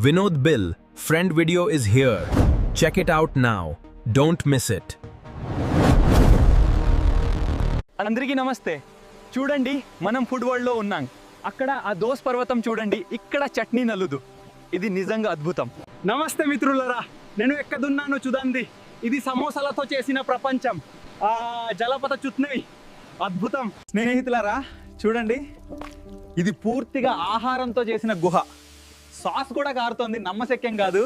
Vinod Bill, friend video is here. Check it out now. Don't miss it. అందరికీ నమస్తే. చూడండి, మనం food world లో ఉన్నాం. అక్కడ ఆ దోస్ పర్వతం చూడండి, ఇక్కడ చట్నీ నలుదు. ఇది నిజంగా అద్భుతం. నమస్తే మిత్రులారా, నేను ఎక్కడున్నానో చూడండి. ఇది సమోసాలతో చేసిన ప్రపంచం. జలపత చుట్నీ అద్భుతం. స్నేహితులారా చూడండి, ఇది పూర్తిగా ఆహారంతో చేసిన గుహ. సాస్ కూడా కారుతోంది, నమ్మశక్యం కాదు.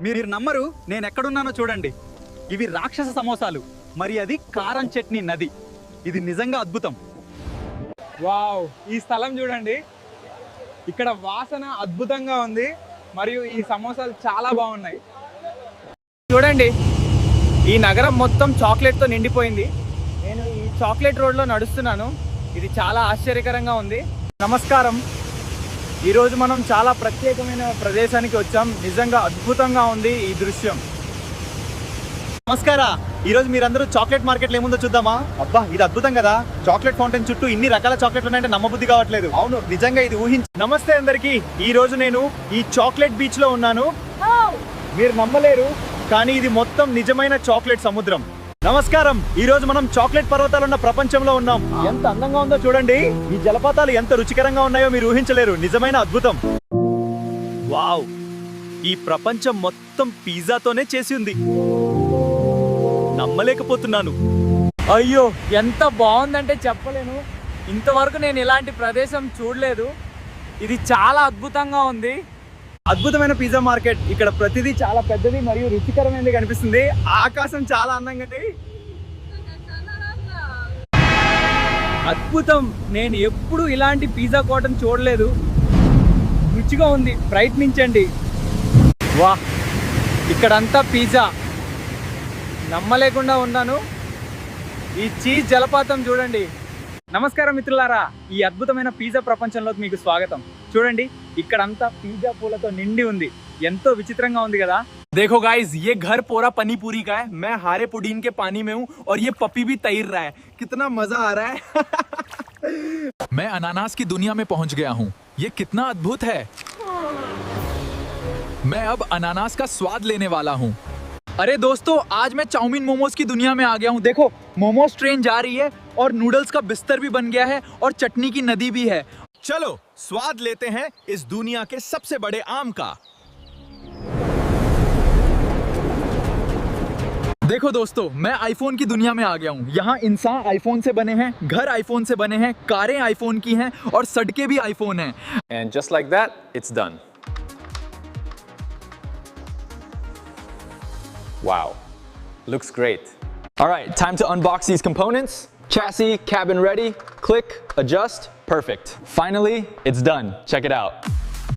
మీరు నమ్మరు, నేను ఎక్కడున్నానో చూడండి. ఇవి రాక్షస సమోసాలు, మరి అది కారం చట్నీ నది. ఇది నిజంగా అద్భుతం. వావ్, ఈ స్థలం చూడండి. ఇక్కడ వాసన అద్భుతంగా ఉంది, మరియు ఈ సమోసాలు చాలా బాగున్నాయి. చూడండి, ఈ నగరం మొత్తం చాక్లెట్తో నిండిపోయింది. నేను ఈ చాక్లెట్ రోడ్లో నడుస్తున్నాను. ఇది చాలా ఆశ్చర్యకరంగా ఉంది. నమస్కారం. ఈరోజు మనం చాలా ప్రత్యేకమైన ప్రదేశానికి వచ్చాం. నిజంగా అద్భుతంగా ఉంది ఈ దృశ్యం. నమస్కారం. ఈరోజు మీరందరూ చాక్లెట్ మార్కెట్లో ఏముందో చూద్దామా? అబ్బా, ఇది అద్భుతం కదా. చాక్లెట్ ఫౌంటైన్ చుట్టూ ఇన్ని రకాల చాక్లెట్లు ఉన్నాయంటే నమ్మబుద్ధి కావట్లేదు. అవును, నిజంగా ఇది ఊహించి. నమస్తే అందరికి. ఈ రోజు నేను ఈ చాక్లెట్ బీచ్ లో ఉన్నాను. మీరు నమ్మలేరు, కానీ ఇది మొత్తం నిజమైన చాక్లెట్ సముద్రం. నమస్కారం. ఈ రోజు మనం చాక్లెట్ పర్వతాలు ఉన్న ప్రపంచంలో ఉన్నాం. ఎంత అందంగా ఉందో చూడండి. ఈ జలపాతాలు ఎంత రుచికరంగా ఉన్నాయో మీరు ఊహించలేరు. నిజమైన అద్భుతం. వావ్, ఈ ప్రపంచం మొత్తం పిజ్జాతోనే చేసి ఉంది. నమ్మలేకపోతున్నాను. అయ్యో, ఎంత బాగుందంటే చెప్పలేను. ఇంతవరకు నేను ఇలాంటి ప్రదేశం చూడలేదు. ఇది చాలా అద్భుతంగా ఉంది. అద్భుతమైన పిజ్జా మార్కెట్. ఇక్కడ ప్రతిదీ చాలా పెద్దది మరియు రుచికరమైనది కనిపిస్తుంది. ఆకాశం చాలా అందంగా ఉంది. అద్భుతం. నేను ఎప్పుడు ఇలాంటి పిజ్జా కోటను చూడలేదు. రుచిగా ఉంది, ప్రయత్నించండి. వాహ్, ఇక్కడంతా పిజ్జా. నమ్మలేకుండా ఉన్నాను. ఈ చీజ్ జలపాతం చూడండి. నమస్కారం మిత్రులారా, ఈ అద్భుతమైన పిజ్జా ప్రపంచంలోకి మీకు స్వాగతం. చూడండి, ఇక్కడంతా పిజ్జా పూలతో నిండి ఉంది. ఎంతో విచిత్రంగా ఉంది కదా. देखो गाइस, ये घर पूरा पनी पूरी का है. मैं हारे पुडीन के पानी में हूँ और ये पपी भी तैर रहा है. कितना मजा आ रहा है. मैं अनानास की दुनिया में पहुंच गया हूँ. ये कितना अद्भुत है. मैं अब अनानास का स्वाद लेने वाला हूँ. अरे दोस्तों, आज मैं चाउमीन मोमोज की दुनिया में आ गया हूँ. देखो, मोमोज ट्रेन जा रही है और नूडल्स का बिस्तर भी बन गया है और चटनी की नदी भी है. चलो स्वाद लेते हैं इस दुनिया के सबसे बड़े आम का. देखो दोस्तों, मैं आईफोन की दुनिया में आ गया हूँ. यहाँ इंसान आईफोन से बने हैं, घर आईफोन से बने हैं, कारें आईफोन की हैं और सड़कें भी आईफोन हैं. And just like that, it's done. Wow, looks great. All right, time to unbox these components. Chassis, cabin ready, click, adjust, perfect. Finally, it's done. Check it out.